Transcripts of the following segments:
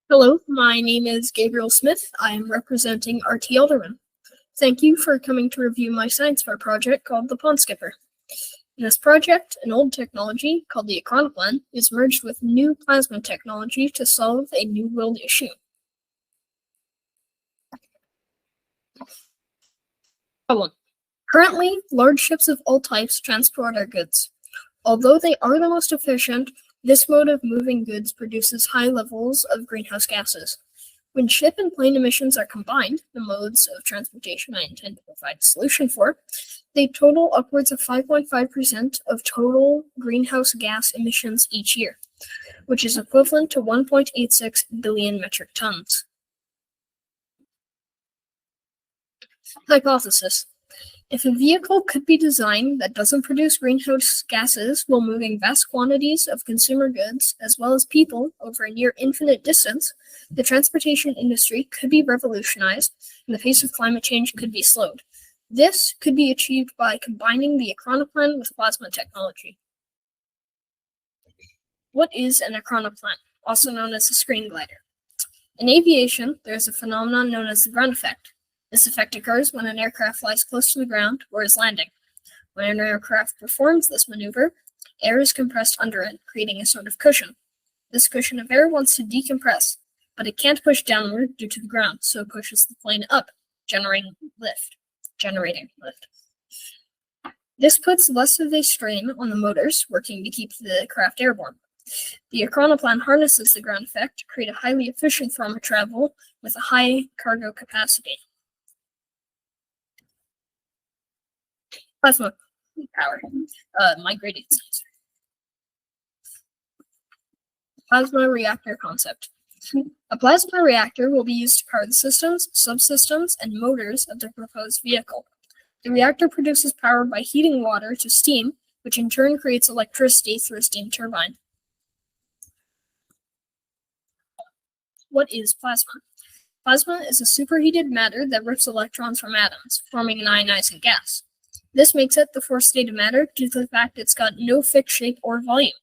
Hello, my name is Gabriel Smith. I am representing RT Alderman. Thank you for coming to review my science fair project called the Pond Skipper. In this project, an old technology called the Acronoplan is merged with new plasma technology to solve a new world issue. Problem. Currently, large ships of all types transport our goods. Although they are the most efficient, this mode of moving goods produces high levels of greenhouse gases. When ship and plane emissions are combined, the modes of transportation I intend to provide a solution for, they total upwards of 5.5% of total greenhouse gas emissions each year, which is equivalent to 1.86 billion metric tons. Hypothesis. If a vehicle could be designed that doesn't produce greenhouse gases while moving vast quantities of consumer goods as well as people over a near infinite distance, the transportation industry could be revolutionized and the pace of climate change could be slowed. This could be achieved by combining the Acronoplan with plasma technology. What is an Acronoplan, also known as a screen glider? In aviation, there is a phenomenon known as the ground effect. This effect occurs when an aircraft flies close to the ground or is landing. When an aircraft performs this maneuver, air is compressed under it, creating a sort of cushion. This cushion of air wants to decompress, but it can't push downward due to the ground, so it pushes the plane up, generating lift. This puts less of a strain on the motors working to keep the craft airborne. The Acronoplan harnesses the ground effect to create a highly efficient form of travel with a high cargo capacity. Plasma power. Migrated sensor. Plasma reactor concept. A plasma reactor will be used to power the systems, subsystems, and motors of the proposed vehicle. The reactor produces power by heating water to steam, which in turn creates electricity through a steam turbine. What is plasma? Plasma is a superheated matter that rips electrons from atoms, forming an ionizing gas. This makes it the fourth state of matter due to the fact it's got no fixed shape or volume.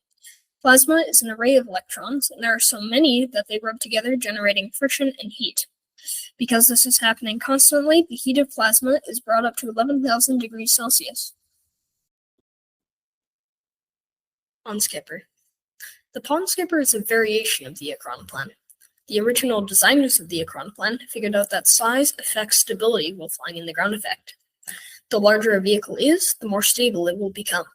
Plasma is an array of electrons, and there are so many that they rub together, generating friction and heat. Because this is happening constantly, the heat of plasma is brought up to 11,000 degrees Celsius. Pond Skipper. The Pond Skipper is a variation of the Acronoplan. The original designers of the Acronoplan figured out that size affects stability while flying in the ground effect. The larger a vehicle is, the more stable it will become.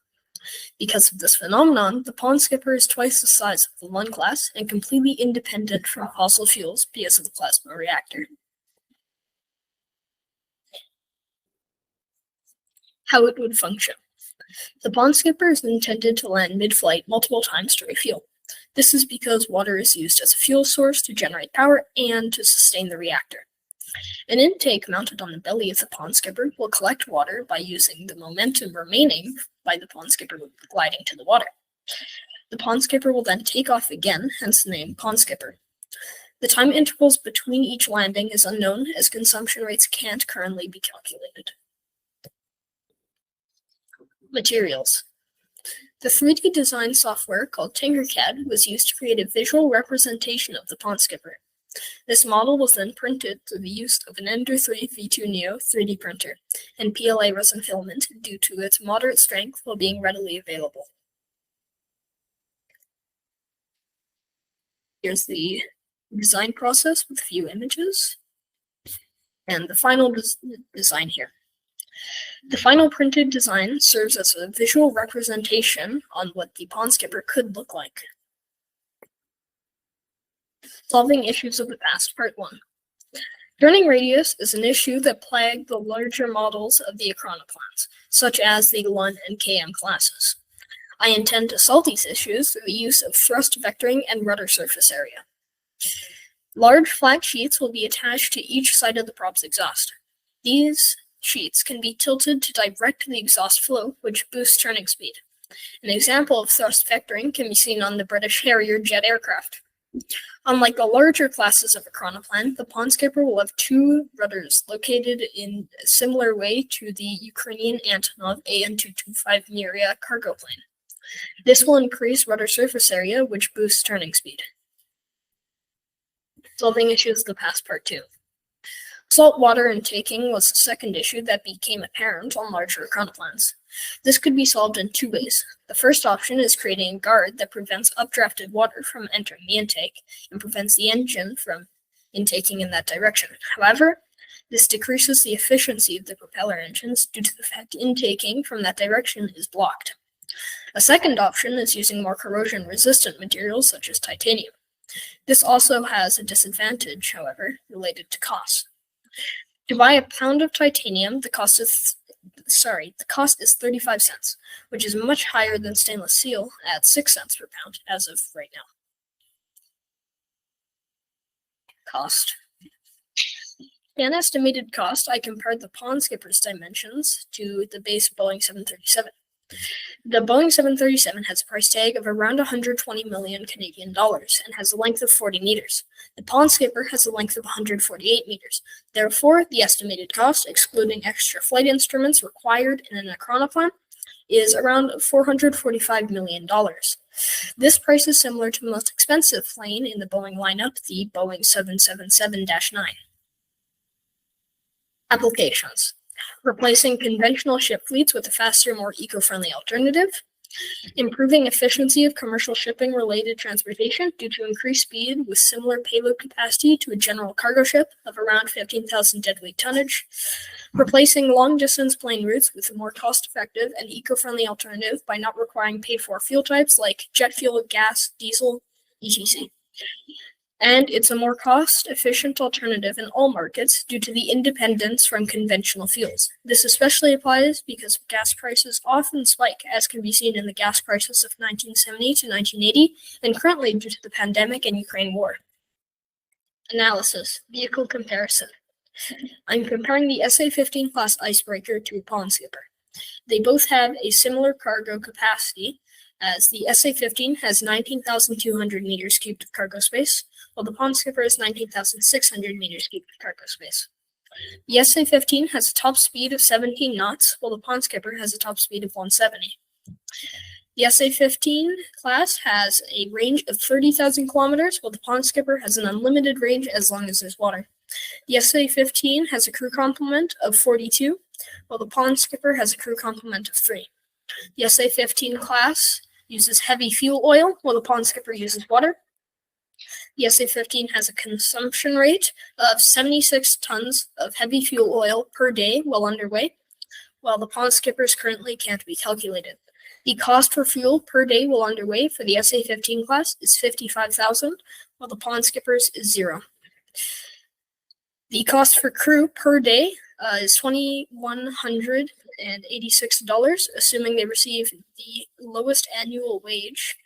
Because of this phenomenon, the Pond Skipper is twice the size of the Lund class and completely independent from fossil fuels because of the plasma reactor. How it would function. The Pond Skipper is intended to land mid-flight multiple times to refuel. This is because water is used as a fuel source to generate power and to sustain the reactor. An intake mounted on the belly of the Pond Skipper will collect water by using the momentum remaining by the Pond Skipper gliding to the water. The Pond Skipper will then take off again, hence the name Pond Skipper. The time intervals between each landing is unknown, as consumption rates can't currently be calculated. Materials. The 3D design software called Tinkercad was used to create a visual representation of the Pond Skipper. This model was then printed through the use of an Ender 3 V2 Neo 3D printer and PLA resin filament due to its moderate strength while being readily available. Here's the design process with a few images and the final design here. The final printed design serves as a visual representation on what the Pond Skipper could look like. Solving issues of the past, part 1. Turning radius is an issue that plagued the larger models of the Acronoplans, such as the Lund and KM classes. I intend to solve these issues through the use of thrust vectoring and rudder surface area. Large flat sheets will be attached to each side of the prop's exhaust. These sheets can be tilted to direct the exhaust flow, which boosts turning speed. An example of thrust vectoring can be seen on the British Harrier jet aircraft. Unlike the larger classes of Acronoplan, the Pond Skipper will have two rudders located in a similar way to the Ukrainian Antonov AN-225 Miria cargo plane. This will increase rudder surface area, which boosts turning speed. Solving issues of the past, part 2. Salt water intaking was the second issue that became apparent on larger econoplans. This could be solved in 2 ways. The first option is creating a guard that prevents updrafted water from entering the intake and prevents the engine from intaking in that direction. However, this decreases the efficiency of the propeller engines due to the fact intaking from that direction is blocked. A second option is using more corrosion-resistant materials such as titanium. This also has a disadvantage, however, related to cost. To buy a pound of titanium, the cost is 35 cents, which is much higher than stainless steel at 6 cents per pound as of right now. Cost. An estimated cost, I compared the pond skipper's dimensions to the base Boeing 737. The Boeing 737 has a price tag of around 120 million Canadian dollars and has a length of 40 meters. The pond skipper has a length of 148 meters. Therefore, the estimated cost, excluding extra flight instruments required in an econoplane, is around $445 million. This price is similar to the most expensive plane in the Boeing lineup, the Boeing 777-9. Applications. Replacing conventional ship fleets with a faster, more eco-friendly alternative. Improving efficiency of commercial shipping-related transportation due to increased speed with similar payload capacity to a general cargo ship of around 15,000 deadweight tonnage. Replacing long-distance plane routes with a more cost-effective and eco-friendly alternative by not requiring paid-for fuel types like jet fuel, gas, diesel, etc. And it's a more cost-efficient alternative in all markets due to the independence from conventional fuels. This especially applies because gas prices often spike, as can be seen in the gas crisis of 1970 to 1980, and currently due to the pandemic and Ukraine war. Analysis. Vehicle comparison. I'm comparing the SA-15 class icebreaker to a pond skipper. They both have a similar cargo capacity, as the SA-15 has 19,200 meters cubed of cargo space, while the pond skipper is 19,600 meters cubed of cargo space. The SA-15 has a top speed of 17 knots, while the pond skipper has a top speed of 170. The SA-15 class has a range of 30,000 kilometers, while the pond skipper has an unlimited range as long as there's water. The SA-15 has a crew complement of 42, while the pond skipper has a crew complement of 3. The SA-15 class uses heavy fuel oil, while the pond skipper uses water. The SA-15 has a consumption rate of 76 tons of heavy fuel oil per day while underway, while the pond skippers currently can't be calculated. The cost for fuel per day while underway for the SA-15 class is $55,000, while the pond skippers is $0. The cost for crew per day is $2,186, assuming they receive the lowest annual wage,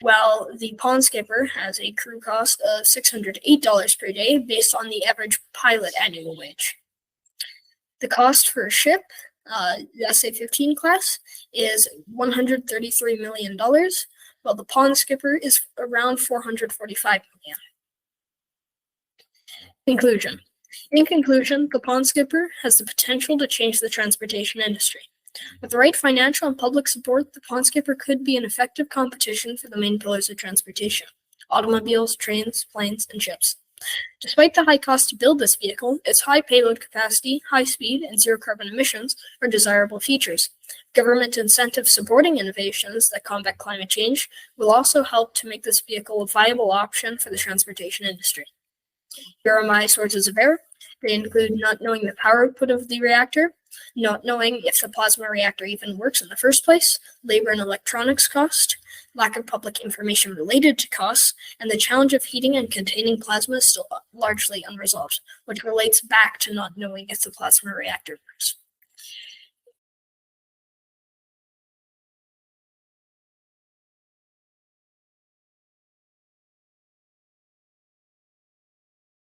while the pond skipper has a crew cost of $608 per day based on the average pilot annual wage. The cost for a ship, the SA-15 class, is $133 million, while the pond skipper is around $445 million. Conclusion. In conclusion, the pond skipper has the potential to change the transportation industry. With the right financial and public support, the pond skipper could be an effective competition for the main pillars of transportation: automobiles, trains, planes, and ships. Despite the high cost to build this vehicle, its high payload capacity, high speed, and zero carbon emissions are desirable features. Government incentives supporting innovations that combat climate change will also help to make this vehicle a viable option for the transportation industry. Here are my sources of error. They include not knowing the power output of the reactor, not knowing if the plasma reactor even works in the first place, labor and electronics cost, lack of public information related to costs, and the challenge of heating and containing plasma is still largely unresolved, which relates back to not knowing if the plasma reactor works.